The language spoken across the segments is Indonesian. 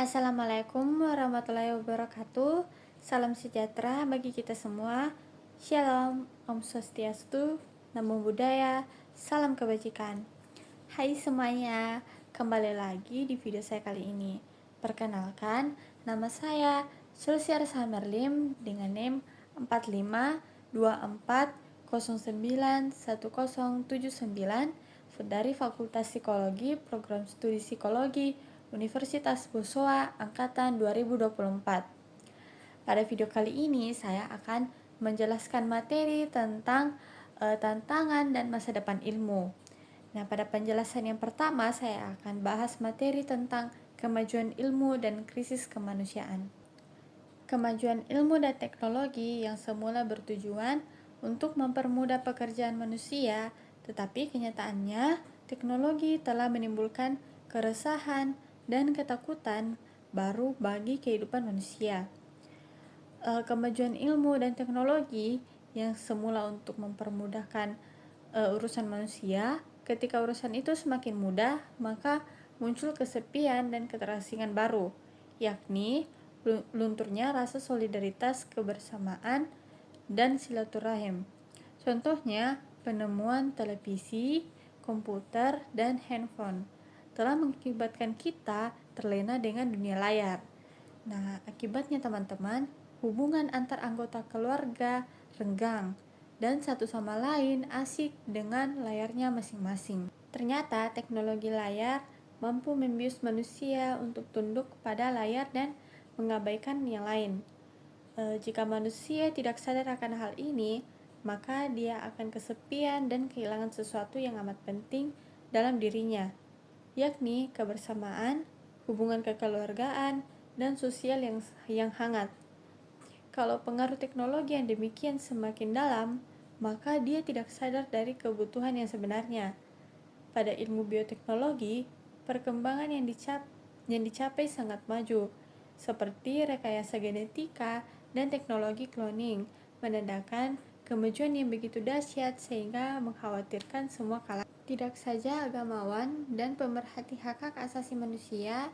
Assalamualaikum warahmatullahi wabarakatuh. Salam sejahtera bagi kita semua. Shalom, Om Swastiastu, Namo Buddhaya, salam kebajikan. Hai semuanya, kembali lagi di video saya kali ini. Perkenalkan, nama saya Sulsiar Samerlim dengan NIM 4524091079 dari Fakultas Psikologi, Program Studi Psikologi, Universitas Bosowa Angkatan 2024. Pada video kali ini saya akan menjelaskan materi tentang tantangan dan masa depan ilmu. Nah, pada penjelasan yang pertama saya akan bahas materi tentang kemajuan ilmu dan krisis kemanusiaan. Kemajuan ilmu dan teknologi yang semula bertujuan untuk mempermudah pekerjaan manusia, tetapi kenyataannya teknologi telah menimbulkan keresahan dan ketakutan baru bagi kehidupan manusia. Kemajuan ilmu dan teknologi yang semula untuk mempermudahkan urusan manusia, ketika urusan itu semakin mudah, maka muncul kesepian dan keterasingan baru, yakni lunturnya rasa solidaritas, kebersamaan, dan silaturahim. Contohnya, penemuan televisi, komputer, dan handphone telah mengakibatkan kita terlena dengan dunia layar. Nah, akibatnya teman-teman, hubungan antar anggota keluarga renggang dan satu sama lain asik dengan layarnya masing-masing. Ternyata teknologi layar mampu membius manusia untuk tunduk pada layar dan mengabaikan yang lain. Jika manusia tidak sadar akan hal ini, maka dia akan kesepian dan kehilangan sesuatu yang amat penting dalam dirinya, yakni kebersamaan, hubungan kekeluargaan, dan sosial yang hangat. Kalau pengaruh teknologi yang demikian semakin dalam, maka dia tidak sadar dari kebutuhan yang sebenarnya. Pada ilmu bioteknologi, perkembangan yang dicapai sangat maju, seperti rekayasa genetika dan teknologi cloning, menandakan kemajuan yang begitu dahsyat sehingga mengkhawatirkan semua kalangan. Tidak saja agamawan dan pemerhati hak-hak asasi manusia,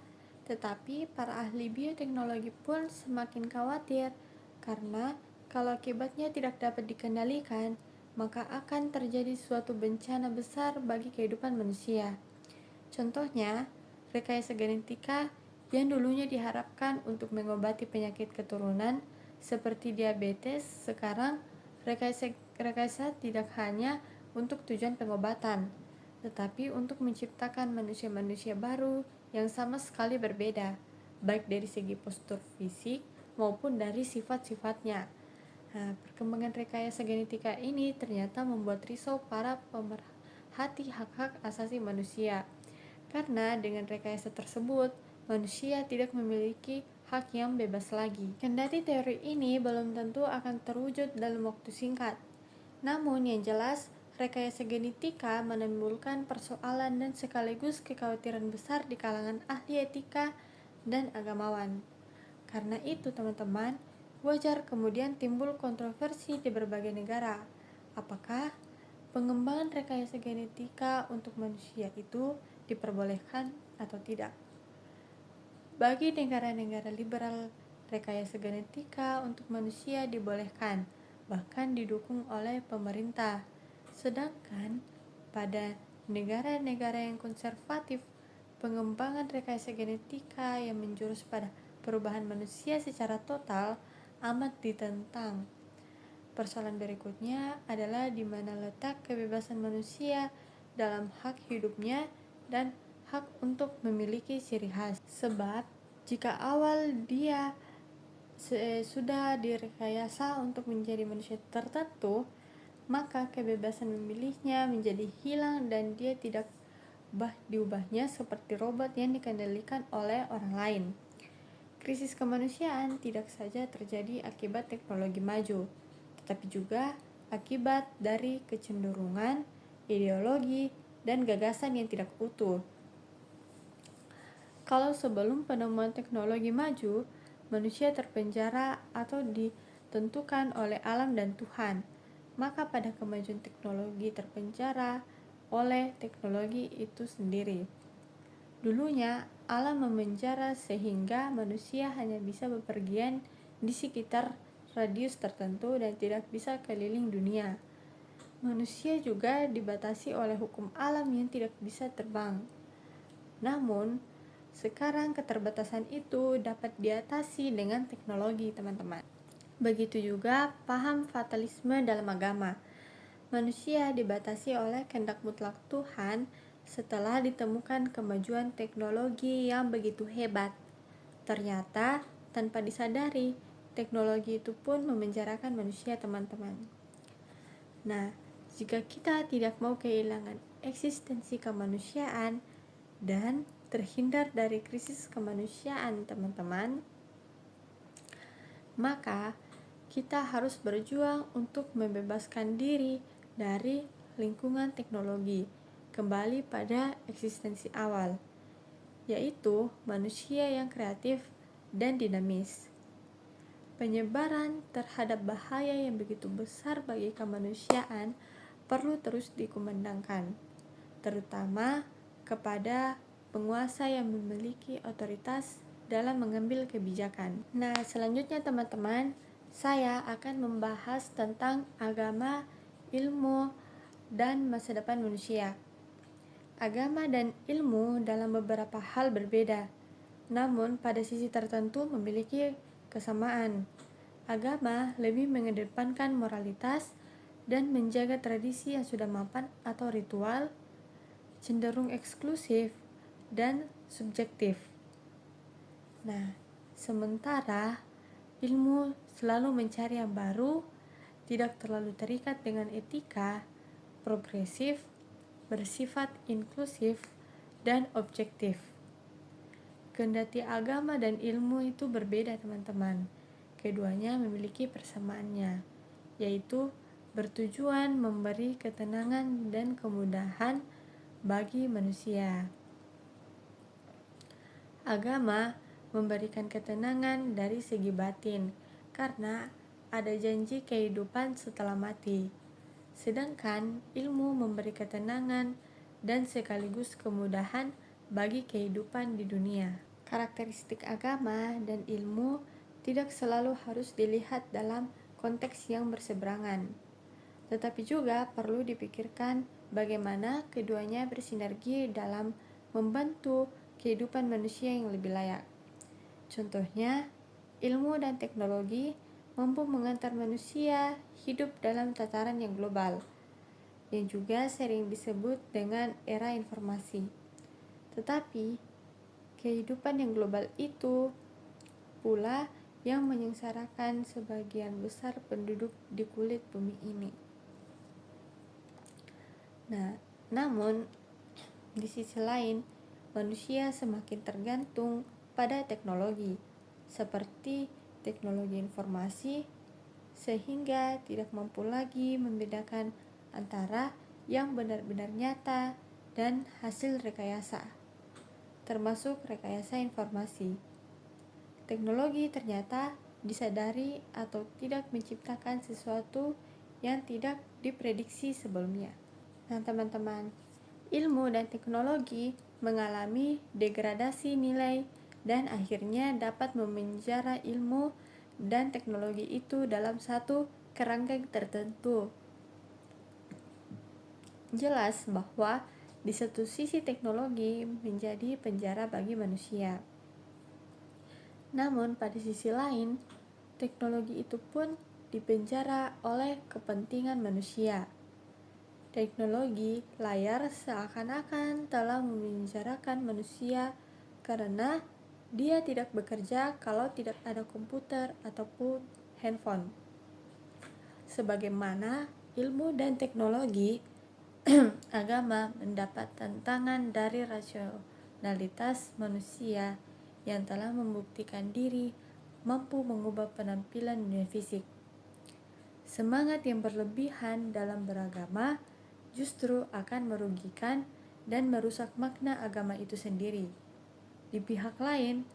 tetapi para ahli bioteknologi pun semakin khawatir karena kalau akibatnya tidak dapat dikendalikan, maka akan terjadi suatu bencana besar bagi kehidupan manusia. Contohnya, rekayasa genetika yang dulunya diharapkan untuk mengobati penyakit keturunan seperti diabetes, sekarang rekayasa tidak hanya untuk tujuan pengobatan, tetapi untuk menciptakan manusia-manusia baru yang sama sekali berbeda, baik dari segi postur fisik maupun dari sifat-sifatnya. Nah, perkembangan rekayasa genetika ini ternyata membuat risau para pemerhati hak-hak asasi manusia. Karena dengan rekayasa tersebut, manusia tidak memiliki hak yang bebas lagi. Kendati teori ini belum tentu akan terwujud dalam waktu singkat. Namun yang jelas, rekayasa genetika menimbulkan persoalan dan sekaligus kekhawatiran besar di kalangan ahli etika dan agamawan. Karena itu teman-teman, wajar kemudian timbul kontroversi di berbagai negara. Apakah pengembangan rekayasa genetika untuk manusia itu diperbolehkan atau tidak? Bagi negara-negara liberal, rekayasa genetika untuk manusia dibolehkan, bahkan didukung oleh pemerintah. Sedangkan pada negara-negara yang konservatif, pengembangan rekayasa genetika yang menjurus pada perubahan manusia secara total amat ditentang. Persoalan berikutnya adalah di mana letak kebebasan manusia dalam hak hidupnya dan hak untuk memiliki ciri khas. Sebab jika awal dia sudah direkayasa untuk menjadi manusia tertentu, maka kebebasan memilihnya menjadi hilang dan dia tidak diubahnya seperti robot yang dikendalikan oleh orang lain. Krisis kemanusiaan tidak saja terjadi akibat teknologi maju, tetapi juga akibat dari kecenderungan, ideologi, dan gagasan yang tidak utuh. Kalau sebelum penemuan teknologi maju, manusia terpenjara atau ditentukan oleh alam dan Tuhan, maka pada kemajuan teknologi terpenjara oleh teknologi itu sendiri. Dulunya alam memenjara sehingga manusia hanya bisa bepergian di sekitar radius tertentu dan tidak bisa keliling dunia. Manusia juga dibatasi oleh hukum alam yang tidak bisa terbang. Namun, sekarang keterbatasan itu dapat diatasi dengan teknologi, teman-teman. Begitu juga paham fatalisme dalam agama. Manusia dibatasi oleh kehendak mutlak Tuhan setelah ditemukan kemajuan teknologi yang begitu hebat. Ternyata, tanpa disadari, teknologi itu pun memenjarakan manusia, teman-teman. Nah, jika kita tidak mau kehilangan eksistensi kemanusiaan dan terhindar dari krisis kemanusiaan, teman-teman, maka kita harus berjuang untuk membebaskan diri dari lingkungan teknologi, kembali pada eksistensi awal, yaitu manusia yang kreatif dan dinamis. Penyebaran terhadap bahaya yang begitu besar bagi kemanusiaan perlu terus dikumandangkan, terutama kepada penguasa yang memiliki otoritas dalam mengambil kebijakan. Nah, selanjutnya teman-teman, saya akan membahas tentang agama, ilmu, dan masa depan manusia. Agama dan ilmu dalam beberapa hal berbeda, namun pada sisi tertentu memiliki kesamaan. Agama lebih mengedepankan moralitas dan menjaga tradisi yang sudah mapan atau ritual, cenderung eksklusif dan subjektif. Nah, sementara ilmu selalu mencari yang baru, tidak terlalu terikat dengan etika, progresif, bersifat inklusif, dan objektif. Kendati agama dan ilmu itu berbeda, teman-teman, keduanya memiliki persamaannya, yaitu bertujuan memberi ketenangan dan kemudahan bagi manusia. Agama memberikan ketenangan dari segi batin karena ada janji kehidupan setelah mati. Sedangkan ilmu memberi ketenangan dan sekaligus kemudahan bagi kehidupan di dunia. Karakteristik agama dan ilmu tidak selalu harus dilihat dalam konteks yang berseberangan, tetapi juga perlu dipikirkan bagaimana keduanya bersinergi dalam membantu kehidupan manusia yang lebih layak. Contohnya, ilmu dan teknologi mampu mengantar manusia hidup dalam tataran yang global, yang juga sering disebut dengan era informasi. Tetapi, kehidupan yang global itu pula yang menyengsarakan sebagian besar penduduk di kulit bumi ini. Nah, namun di sisi lain, manusia semakin tergantung pada teknologi, seperti teknologi informasi, sehingga tidak mampu lagi membedakan antara yang benar-benar nyata dan hasil rekayasa, termasuk rekayasa informasi. Teknologi ternyata disadari atau tidak menciptakan sesuatu yang tidak diprediksi sebelumnya. Nah, teman-teman, ilmu dan teknologi mengalami degradasi nilai dan akhirnya dapat memenjara ilmu dan teknologi itu dalam satu kerangka tertentu. Jelas bahwa di satu sisi teknologi menjadi penjara bagi manusia. Namun pada sisi lain, teknologi itu pun dipenjara oleh kepentingan manusia. Teknologi layar seakan-akan telah memenjarakan manusia karena dia tidak bekerja kalau tidak ada komputer ataupun handphone. Sebagaimana ilmu dan teknologi, agama mendapat tantangan dari rasionalitas manusia yang telah membuktikan diri mampu mengubah penampilan dunia fisik. Semangat yang berlebihan dalam beragama justru akan merugikan dan merusak makna agama itu sendiri. Di pihak lain,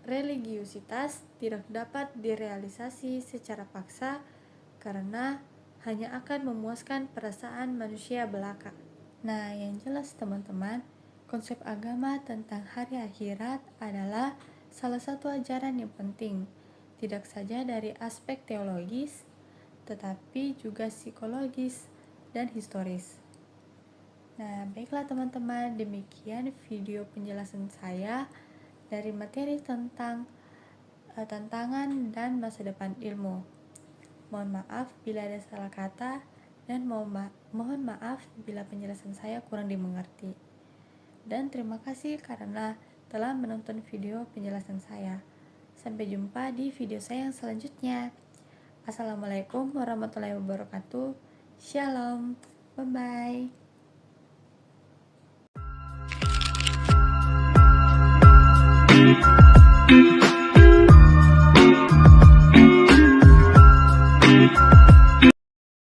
religiusitas tidak dapat direalisasi secara paksa karena hanya akan memuaskan perasaan manusia belaka. Nah, yang jelas teman-teman, Konsep agama tentang hari akhirat adalah salah satu ajaran yang penting, tidak saja dari aspek teologis, tetapi juga psikologis dan historis. Nah, baiklah teman-teman, demikian video penjelasan saya dari materi tentang tantangan dan masa depan ilmu. Mohon maaf bila ada salah kata dan mohon maaf bila penjelasan saya kurang dimengerti. Dan terima kasih karena telah menonton video penjelasan saya. Sampai jumpa di video saya yang selanjutnya. Assalamualaikum warahmatullahi wabarakatuh. Shalom. Bye-bye.